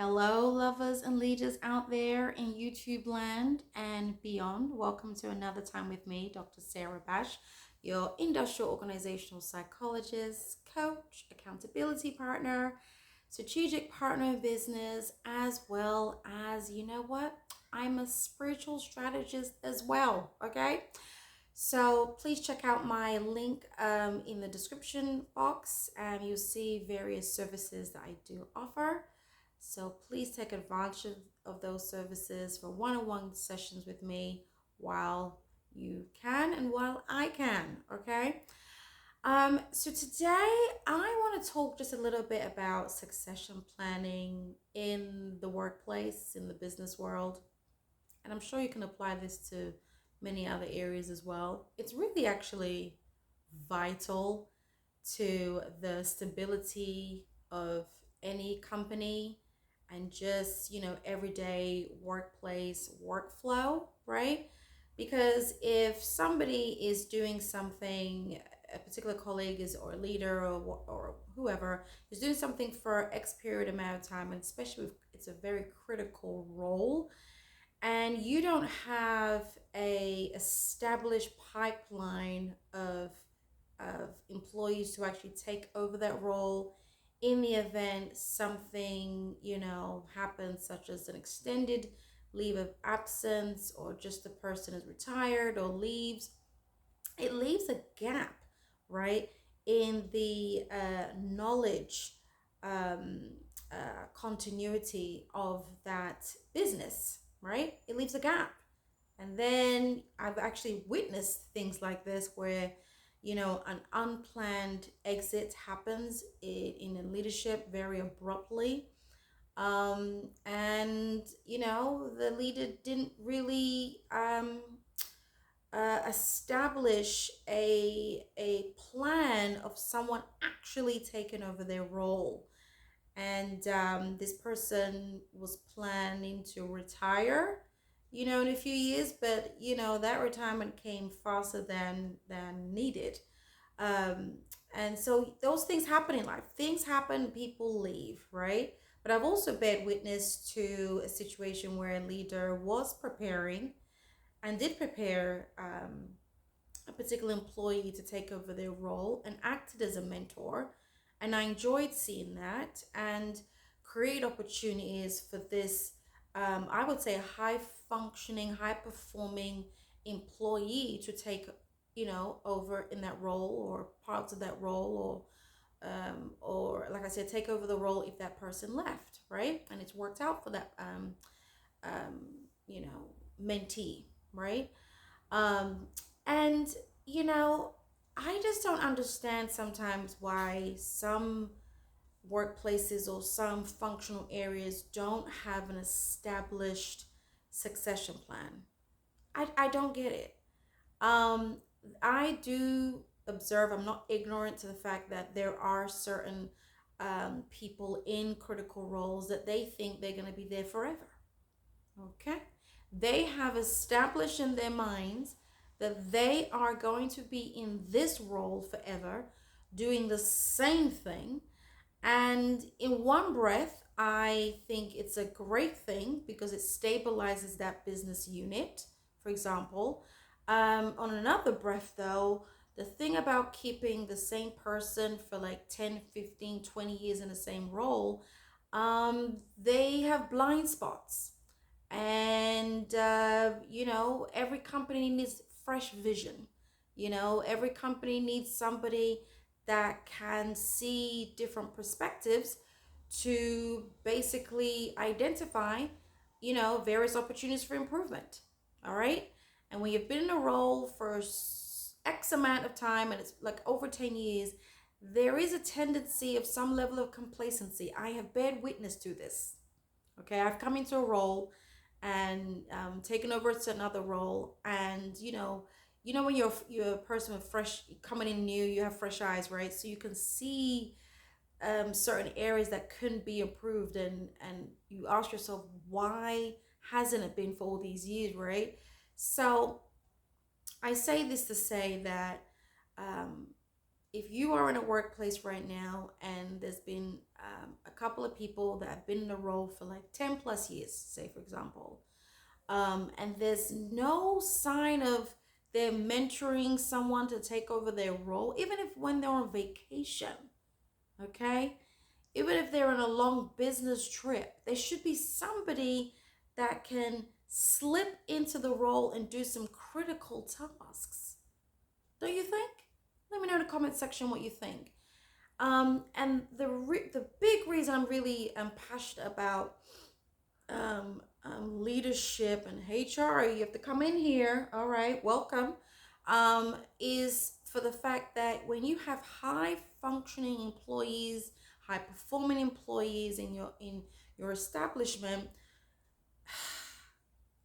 Hello, lovers and leaders out there in YouTube land and beyond. Welcome to another time with me, Dr. Sarah Bash, your industrial organizational psychologist, coach, accountability partner, strategic partner in business, as well as, you know what? I'm a spiritual strategist as well, okay? So please check out my link in the description box and you'll see various services that I do offer. So please take advantage of those services for one-on-one sessions with me while you can and while I can, okay? So today I want to talk just a little bit about succession planning in the workplace, in the business world. And I'm sure you can apply this to many other areas as well. It's really actually vital to the stability of any company and just, everyday workplace workflow, right? Because if somebody is doing something, a particular colleague is or leader or whoever is doing something for X period amount of time, and especially if it's a very critical role, and you don't have a established pipeline of employees to actually take over that role in the event something happens, such as an extended leave of absence, or just the person is retired or leaves, it leaves a gap, right, in the knowledge, um, continuity of that business, right? It leaves a gap. And then I've actually witnessed things like this where, an unplanned exit happens in a leadership very abruptly. And, the leader didn't really establish a plan of someone actually taking over their role. And this person was planning to retire, in a few years, but that retirement came faster than needed. Um, and so those things happen in life. Things happen, people leave, right? But I've also been witness to a situation where a leader was preparing and did prepare a particular employee to take over their role and acted as a mentor. And I enjoyed seeing that and create opportunities for this, I would say, high functioning, high performing employee to take, over in that role or parts of that role, or like I said, take over the role if that person left, right? And it's worked out for that, um, you know, mentee, right? Um, and, you know, I just don't understand sometimes why some workplaces or some functional areas don't have an established succession plan. I don't get it. Um, I do observe, I'm not ignorant to the fact that there are certain people in critical roles that they think they're going to be there forever. Okay. They have established in their minds that they are going to be in this role forever, doing the same thing. And in one breath, I think it's a great thing because it stabilizes that business unit, for example. On another breath, though, the thing about keeping the same person for like 10, 15, 20 years in the same role, they have blind spots, and every company needs fresh vision. Every company needs somebody that can see different perspectives to basically identify various opportunities for improvement. All right. And when you've been in a role for x amount of time, and it's like over 10 years, there is a tendency of some level of complacency. I have bared witness to this. Okay, I've come into a role and taken over to another role, and when you're a person with fresh coming in new, you have fresh eyes, right? So you can see certain areas that couldn't be improved, and you ask yourself, why hasn't it been for all these years, right? So I say this to say that um, if you are in a workplace right now and there's been a couple of people that have been in a role for like 10 plus years, say for example, and there's no sign of them mentoring someone to take over their role, even if when they're on vacation, okay? Even if they're on a long business trip, there should be somebody that can slip into the role and do some critical tasks. Don't you think? Let me know in the comment section what you think. And the big reason I'm really passionate about leadership and HR, you have to come in here. All right, welcome. Is for the fact that when you have high functioning employees, high performing employees in your establishment,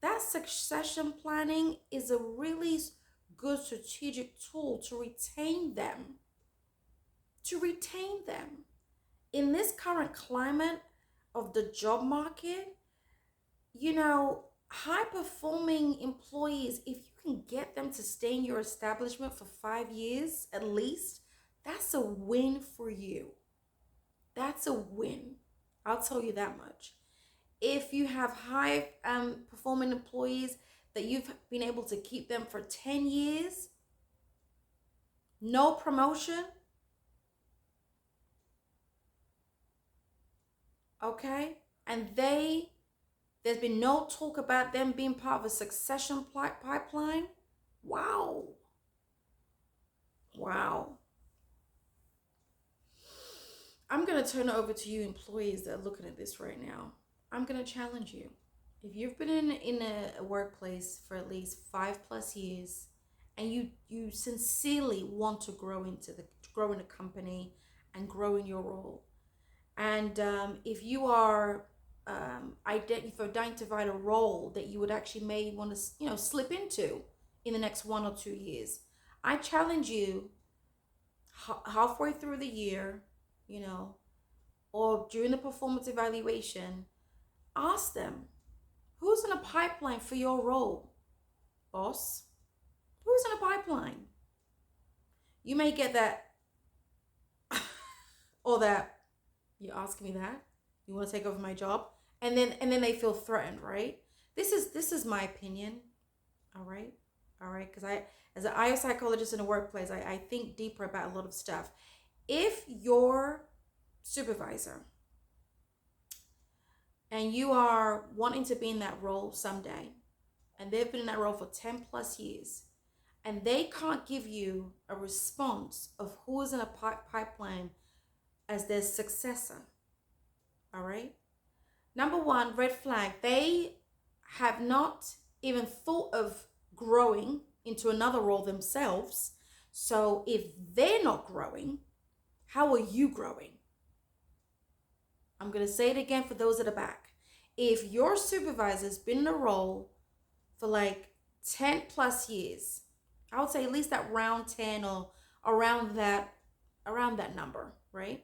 that succession planning is a really good strategic tool to retain them. To retain them. In this current climate of the job market, high performing employees, if you can get them to stay in your establishment for 5 years at least, that's a win for you. That's a win. I'll tell you that much. If you have high performing employees that you've been able to keep them for 10 years, no promotion, okay, and there's been no talk about them being part of a succession pipeline. Wow. I'm going to turn it over to you employees that are looking at this right now. I'm going to challenge you. If you've been in a workplace for at least 5+ years and you sincerely want to grow in a company and grow in your role, and if you are you've identified a role that you would actually may want to slip into in the next 1 or 2 years, I challenge you halfway through the year, or during the performance evaluation, ask them, who's in a pipeline for your role, boss? Who's in a pipeline? You may get that or that, you're asking me that, you want to take over my job, and then they feel threatened, right? This is my opinion. All right, because as an IO psychologist in a workplace, I think deeper about a lot of stuff. If your supervisor and you are wanting to be in that role someday, and they've been in that role for 10+ years, and they can't give you a response of who is in a pipeline as their successor, all right? Number one, red flag. They have not even thought of growing into another role themselves. So if they're not growing, how are you growing? I'm going to say it again for those at the back. If your supervisor's been in a role for like 10+ years, I would say at least that round 10 or around that number, right?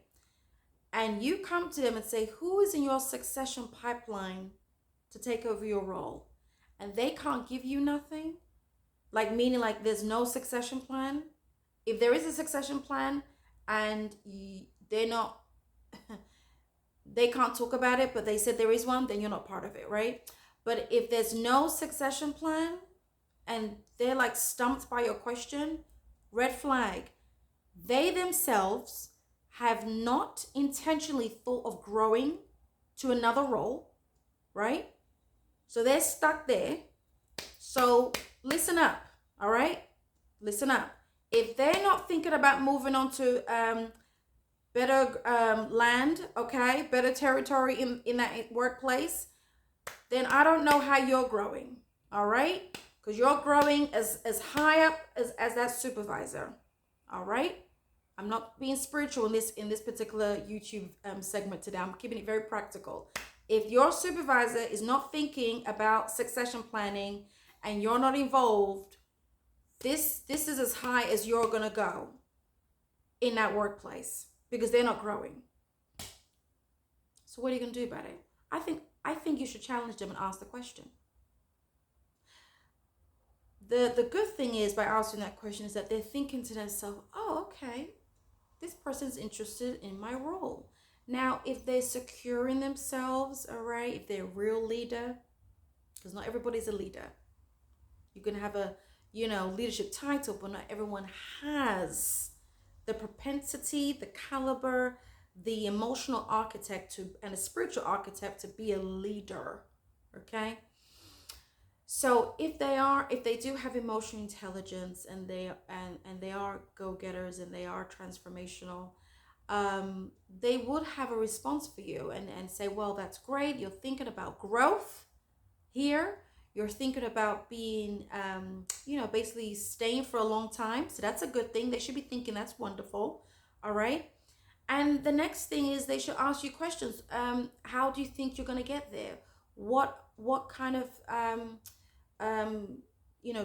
And you come to them and say, who is in your succession pipeline to take over your role? And they can't give you nothing, meaning there's no succession plan. If there is a succession plan and they're not, they can't talk about it, but they said there is one, then you're not part of it, right? But if there's no succession plan and they're stumped by your question, red flag. They themselves have not intentionally thought of growing to another role, right? So they're stuck there. So listen up, all right? Listen up. If they're not thinking about moving on to better land, okay, better territory in that workplace, then I don't know how you're growing, all right? Because you're growing as high up as that supervisor, all right? I'm not being spiritual in this particular YouTube segment today. I'm keeping it very practical. If your supervisor is not thinking about succession planning and you're not involved, this is as high as you're gonna go in that workplace because they're not growing. So what are you gonna do about it? I think you should challenge them and ask the question. The good thing is by asking that question is that they're thinking to themselves, oh, okay, this person's interested in my role. Now, if they're secure in themselves, all right, if they're a real leader, because not everybody's a leader. You can have a, leadership title, but not everyone has the propensity, the caliber, the emotional architect to, and a spiritual architect to be a leader. Okay. So if they do have emotional intelligence, and they are go-getters, and they are transformational, they would have a response for you, and say, well, that's great. You're thinking about growth here. You're thinking about being, basically staying for a long time. So that's a good thing. They should be thinking that's wonderful. All right. And the next thing is they should ask you questions. How do you think you're going to get there? What kind of,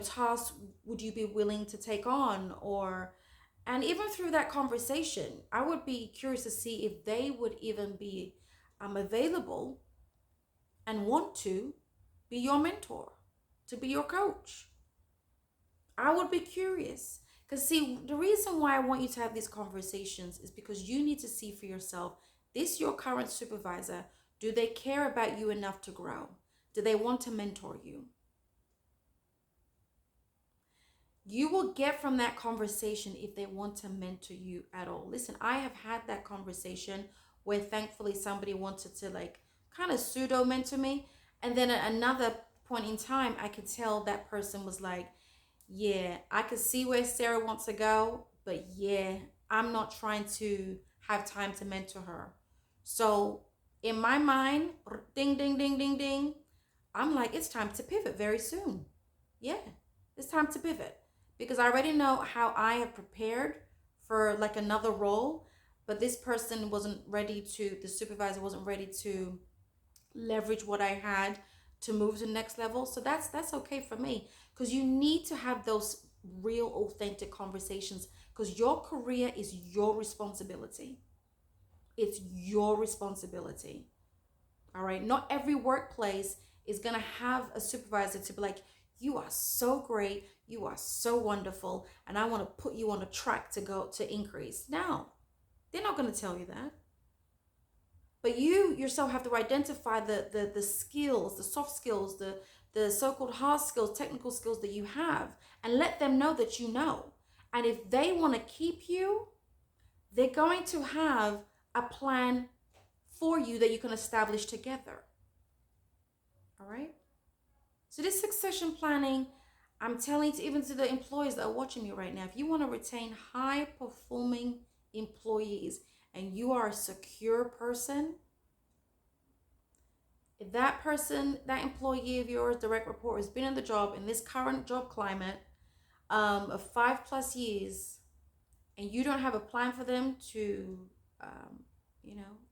tasks would you be willing to take on? And even through that conversation, I would be curious to see if they would even be available and want to be your mentor, to be your coach. I would be curious. Because, see, the reason why I want you to have these conversations is because you need to see for yourself, this your current supervisor, do they care about you enough to grow? Do they want to mentor you? You will get from that conversation if they want to mentor you at all. Listen, I have had that conversation where thankfully somebody wanted to kind of pseudo mentor me. And then at another point in time, I could tell that person was like, yeah, I could see where Sarah wants to go, but yeah, I'm not trying to have time to mentor her. So in my mind, ding, ding, ding, ding, ding, I'm like, it's time to pivot very soon. Yeah, it's time to pivot, because I already know how I have prepared for another role, but this person wasn't ready to, the supervisor wasn't ready to leverage what I had to move to the next level. So that's okay for me, because you need to have those real authentic conversations, because your career is your responsibility. It's your responsibility. All right. Not every workplace is going to have a supervisor to be like, you are so great, you are so wonderful, and I want to put you on a track to go to increase. No, they're not going to tell you that. But you yourself have to identify the skills, the soft skills, the so-called hard skills, technical skills that you have, and let them know that you know. And if they want to keep you, they're going to have a plan for you that you can establish together. All right? So this succession planning, I'm telling you, even to the employees that are watching me right now, if you want to retain high performing employees and you are a secure person, if that person, that employee of yours, direct report, has been in the job in this current job climate of 5+ years, and you don't have a plan for them to,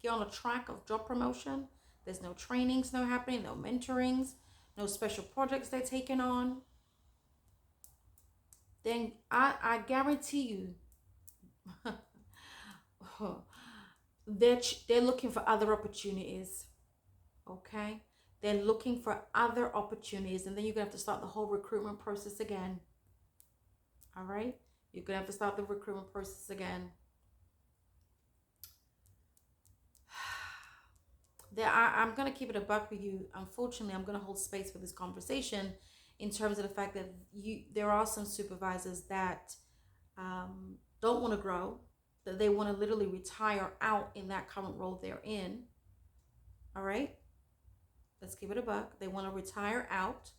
get on a track of job promotion, there's no trainings, no happening, no mentorings, no special projects they're taking on, then I guarantee you they're looking for other opportunities. Okay, they're looking for other opportunities, and then you're gonna have to start the whole recruitment process again. All right, you're gonna have to start the recruitment process again. I'm gonna keep it a buck with you. Unfortunately, I'm gonna hold space for this conversation in terms of the fact that there are some supervisors that don't want to grow, that they want to literally retire out in that current role they're in. All right, let's give it a buck. They want to retire out,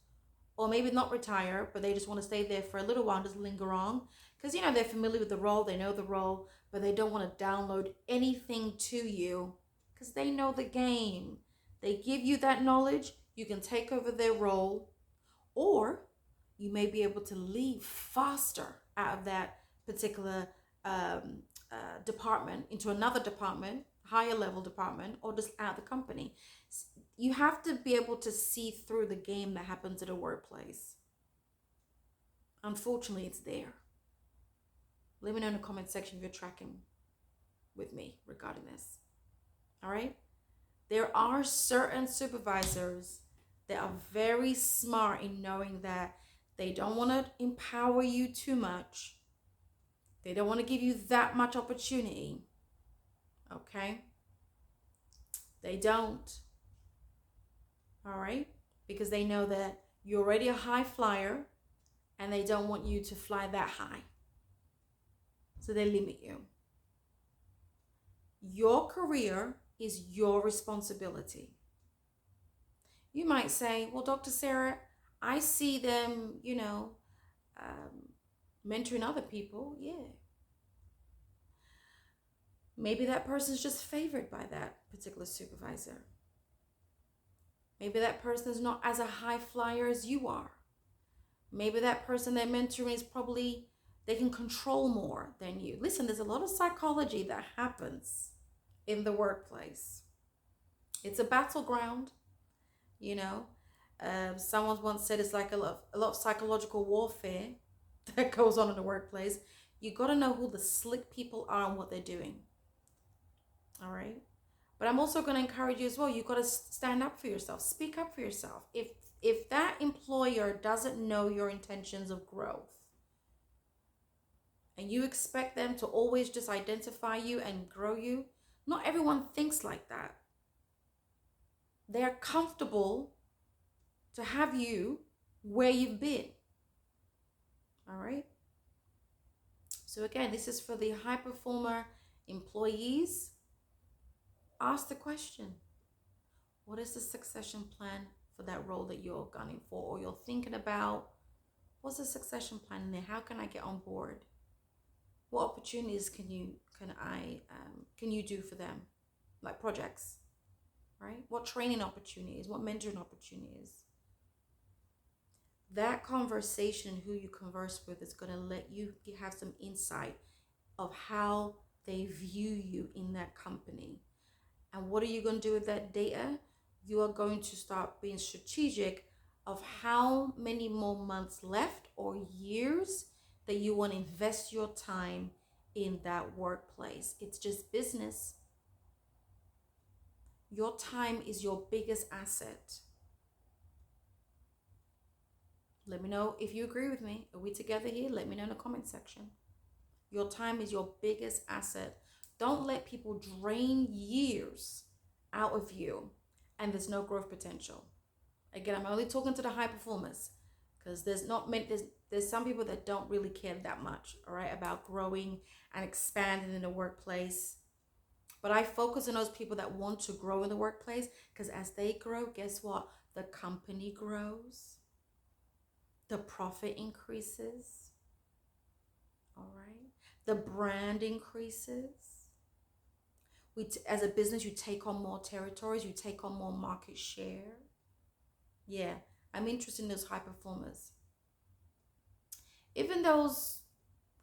or maybe not retire, but they just want to stay there for a little while and just linger on, because they're familiar with the role, they know the role, but they don't want to download anything to you, because they know the game. They give you that knowledge, you can take over their role, or you may be able to leave faster out of that particular department into another department, higher level department, or just out of the company. You have to be able to see through the game that happens at a workplace. Unfortunately, it's there. Let me know in the comment section if you're tracking with me regarding this. All right? There are certain supervisors that are very smart in knowing that they don't want to empower you too much. They don't want to give you that much opportunity. Okay? They don't. All right? Because they know that you're already a high flyer and they don't want you to fly that high. So they limit you. Your career is your responsibility. You might say, well, Dr. Sarah, I see them, mentoring other people. Yeah. Maybe that person's just favored by that particular supervisor. Maybe that person is not as a high flyer as you are. Maybe that person they're mentoring is probably, they can control more than you. Listen, there's a lot of psychology that happens in the workplace. It's a battleground, you know. Someone once said it's like a lot of psychological warfare that goes on in the workplace. You got to know who the slick people are and what they're doing. All right. But I'm also going to encourage you as well. You got to stand up for yourself. Speak up for yourself. If that employer doesn't know your intentions of growth and you expect them to always just identify you and grow you, not everyone thinks like that. They're comfortable to have you where you've been. All right. So again, this is for the high performer employees. Ask the question, what is the succession plan for that role that you're gunning for or you're thinking about? What's the succession plan in there? How can I get on board? What opportunities can you do for them? Like projects, right? What training opportunities? What mentoring opportunities? That conversation, who you converse with, is going to let you have some insight of how they view you in that company. And what are you going to do with that data? You are going to start being strategic of how many more months left or years that you want to invest your time in that workplace. It's just business. Your time is your biggest asset. Let me know if you agree with me. Are we together here? Let me know in the comment section. Your time is your biggest asset. Don't let people drain years out of you and there's no growth potential. Again, I'm only talking to the high performers because there's some people that don't really care that much, all right, about growing and expanding in the workplace. But I focus on those people that want to grow in the workplace because as they grow, guess what? The company grows. The profit increases. All right. The brand increases. As a business, you take on more territories, you take on more market share. Yeah, I'm interested in those high performers. Even those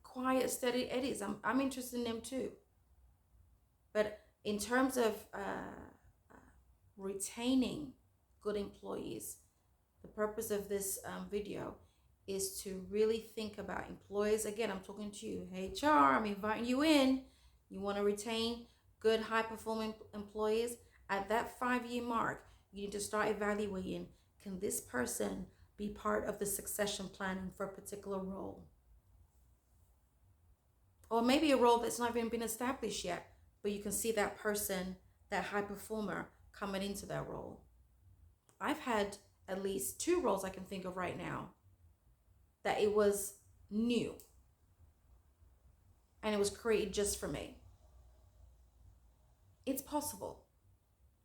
quiet, steady eddies, I'm interested in them too. But in terms of retaining good employees, the purpose of this video is to really think about employees. Again, I'm talking to you, HR, I'm inviting you in. You want to retain good, high-performing employees. At that 5-year mark, you need to start evaluating, can this person be part of the succession planning for a particular role? Or maybe a role that's not even been established yet, but you can see that person, that high performer, coming into that role. I've had at least 2 roles I can think of right now that it was new and it was created just for me. It's possible.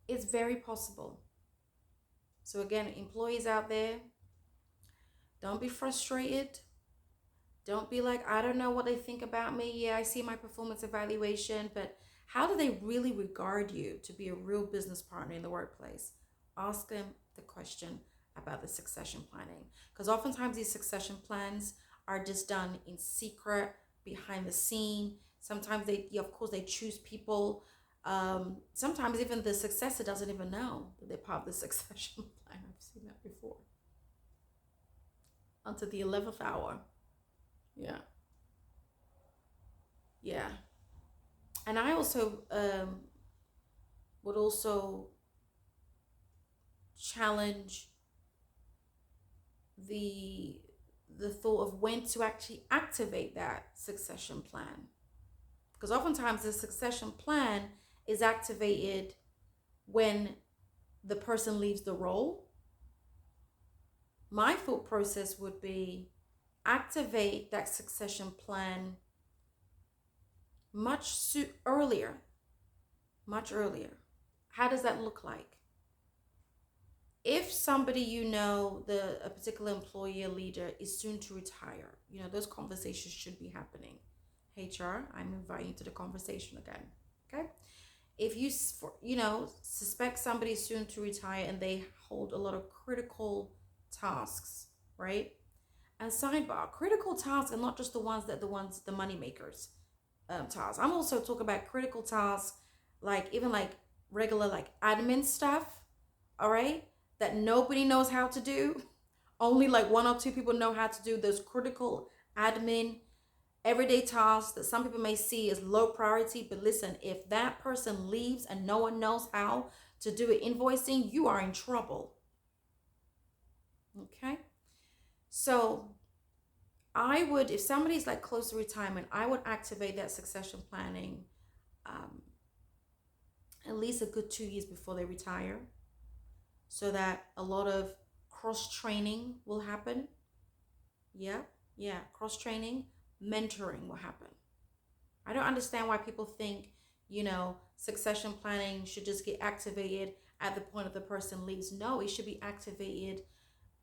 It's very possible. So again, employees out there, don't be frustrated. Don't be like, I don't know what they think about me. Yeah, I see my performance evaluation, but how do they really regard you to be a real business partner in the workplace? Ask them the question about the succession planning. Because oftentimes these succession plans are just done in secret, behind the scene. Sometimes of course, they choose people. Sometimes even the successor doesn't even know that they're part of the succession plan. I've seen that before. Until the 11th hour. Yeah. Yeah. And I also would also challenge the the thought of when to actually activate that succession plan. Because oftentimes the succession plan is activated when the person leaves the role. My thought process would be activate that succession plan earlier, much earlier. How does that look like? If somebody a particular employee or leader is soon to retire, those conversations should be happening. HR, I'm inviting you to the conversation again. Okay? If you suspect somebody soon to retire and they hold a lot of critical tasks, right? And sidebar, critical tasks are not just the money makers tasks. I'm also talking about critical tasks, like even like regular like admin stuff, all right, that nobody knows how to do. Only like one or two people know how to do those critical admin everyday tasks that some people may see as low priority. But listen, if that person leaves and no one knows how to do it, invoicing, you are in trouble. Okay? So if somebody's like close to retirement, I would activate that succession planning at least a good 2 years before they retire, so that a lot of cross training will happen. Yeah, cross training, mentoring will happen. I don't understand why people think, succession planning should just get activated at the point of the person leaves. No, it should be activated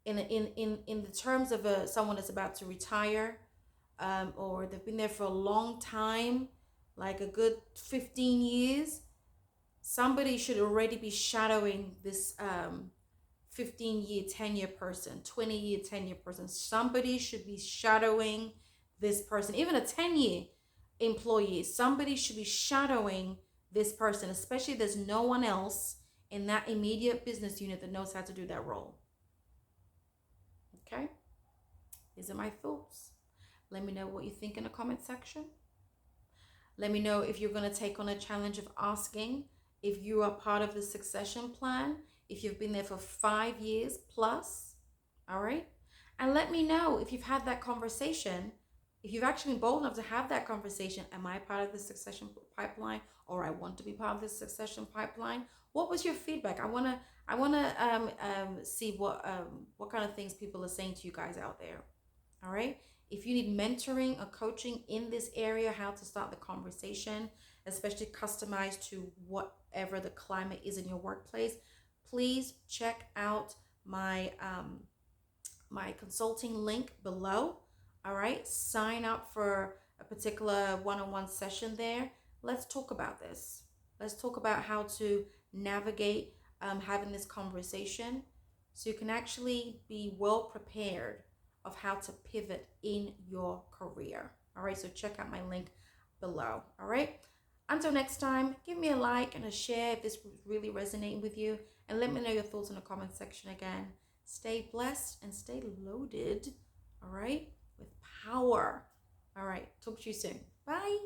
in the terms of someone that's about to retire, or they've been there for a long time, like a good 15 years. Somebody should already be shadowing this 15-year tenure person, 20-year tenure person. Somebody should be shadowing this person. Even a 10-year employee, somebody should be shadowing this person, especially if there's no one else in that immediate business unit that knows how to do that role. Okay? These are my thoughts. Let me know what you think in the comment section. Let me know if you're going to take on a challenge of asking if you are part of the succession plan, if you've been there for 5 years plus. All right? And let me know if you've had that conversation, if you've actually been bold enough to have that conversation. Am I part of the succession pipeline, or I want to be part of this succession pipeline? What was your feedback? I want to see what kind of things people are saying to you guys out there. All right? If you need mentoring or coaching in this area, how to start the conversation, especially customized to whatever the climate is in your workplace, please check out my my consulting link below. All right, sign up for a particular one-on-one session there. Let's talk about this. Let's talk about how to navigate having this conversation, so you can actually be well prepared of how to pivot in your career. All right, so check out my link below. All right, until next time, give me a like and a share if this was really resonating with you, and let me know your thoughts in the comment section again. Stay blessed and stay loaded, all right, with power. All right, talk to you soon. Bye.